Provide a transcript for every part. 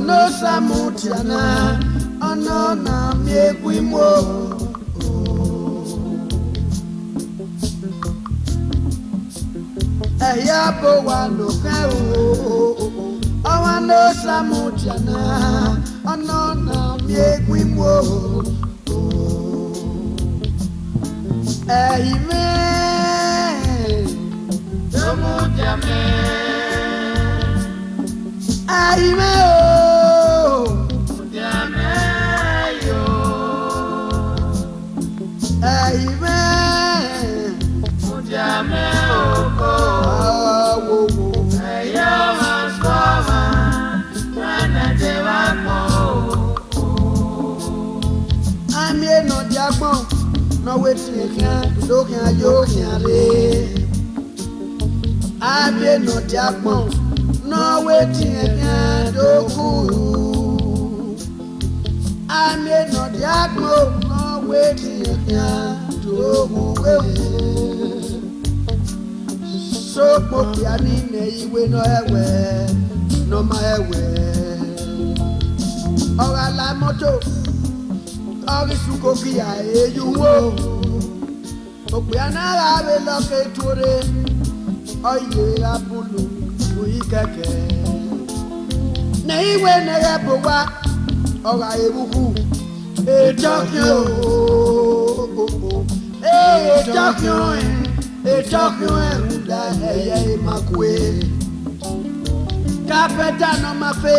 No samutiana, ono na miegwimo. Eyabo wano keo, ono no samutiana, ono na miegwimo. Ehimwen, samutiame. Ehimwen. Ehimwen, mujame oko. Eyo masoma, nanaje wako. Amie no diagbon, no wetin kan, lókè ayo kiare. Amie no diagbon, no wetin kan doku. Amie no diagbon. Waiting again to so popiani we no ewe no ma ewe ora la moto ori suko kia ejuwo popiana la we loke tore oye abulu oyi keke nei we ne ebowa ora ebuku Tokyo, Tokyo, hey, Makwe. Carpeta no mafe,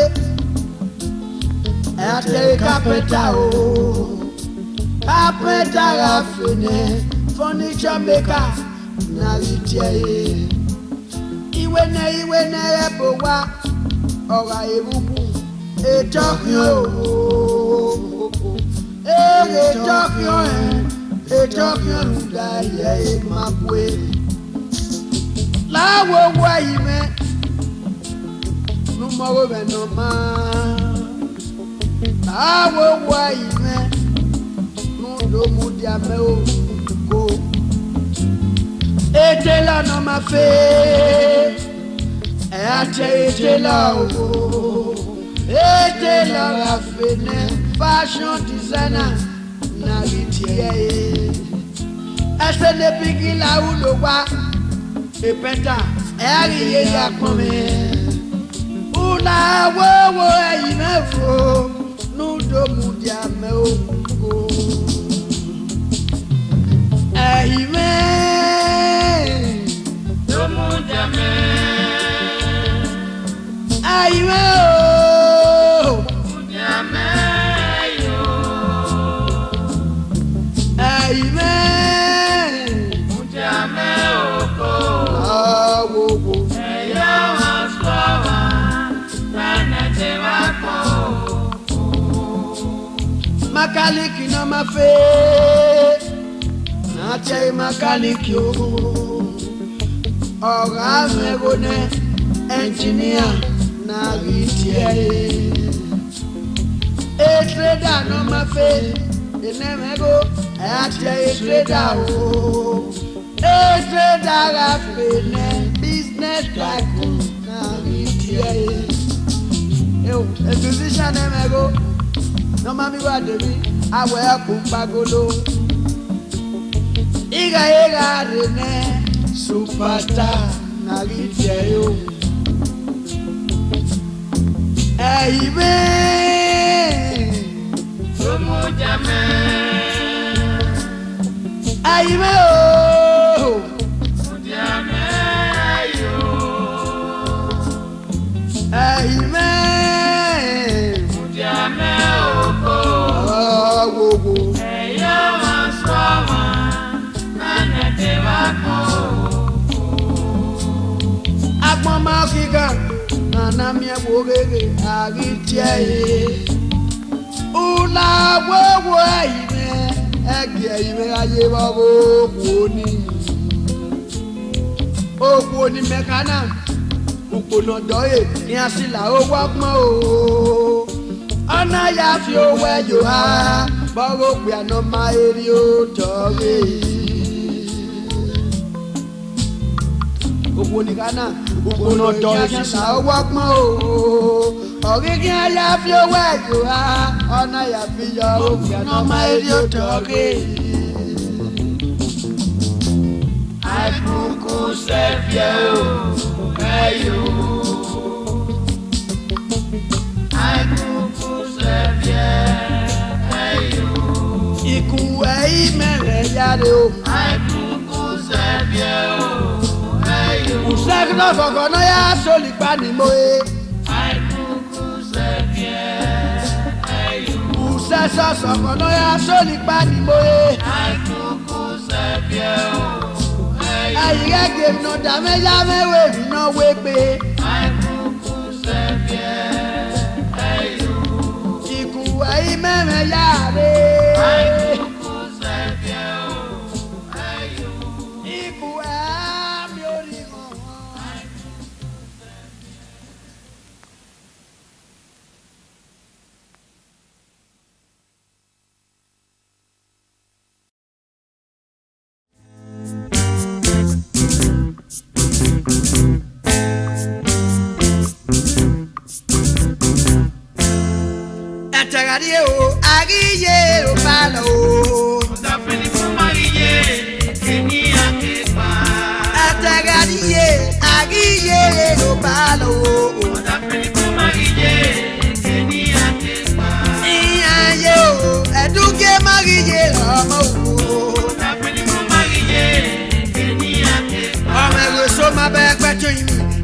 ate carpeta o. Carpeta rafine, furniture maker, na litiaye. Iwe ne ebowa, ora ebubu, Tokyo. Tokyo, Ludaye, Makwe. La wo me, no more than no man. La wo me, no do mudia me go. Etela no ma fe, etela o. Etela rafene, fashion designer. Ese ne pigi la ulowa epeta eriye ya kome una wo eyimefo nudo mudia me ogo Ehimwen do mudia me Ehimwen mudia me Ehimwen, mujame oko. Eyo masoma, nanaje wako. Makaliki no mafe, nache makaliki o. Ora megone, engineer na ritiere. Etreda no mafe, enemego. Business tycoon. A musician go. No mami wa debi. Awe kumpagolo. Iga rene superstar na ritiayo. Ehimwen, somujame. Ehimwen o, mujame yo. Ehimwen, mujame oko. ogege aritie una wo ime ege ime aye babo oni mekana upono doye ni asila o wagbon o ana ya fi owo ejo ha babo pe ana ma eri o tore oni kana upono doye asila o wagbon o ogigi ya fi owo ejo ha ana ya fi yo o pe ana ma eri o tore Akuku sevio, ayo. Akuku sevio, ayo. Iku Ehimwen yare o. Akuku sevio, ayo. Usagno gogono ya solipa ni moe. Akuku sevio, ayo. Usasa gogono ya solipa ni moe. Akuku sevio. Ayiga game no damage we no we pe Akuku sevie ayo Iku Ehimwen yare Akuku sevie ayo Iku mi ori mo Tagario agiye o palo da feliz mariye eni akepa Tagarie agiye o palo da feliz mariye eni akepa Iya yo eduke mariye omo da feliz mariye eni akepa Ome go so ma be peto yin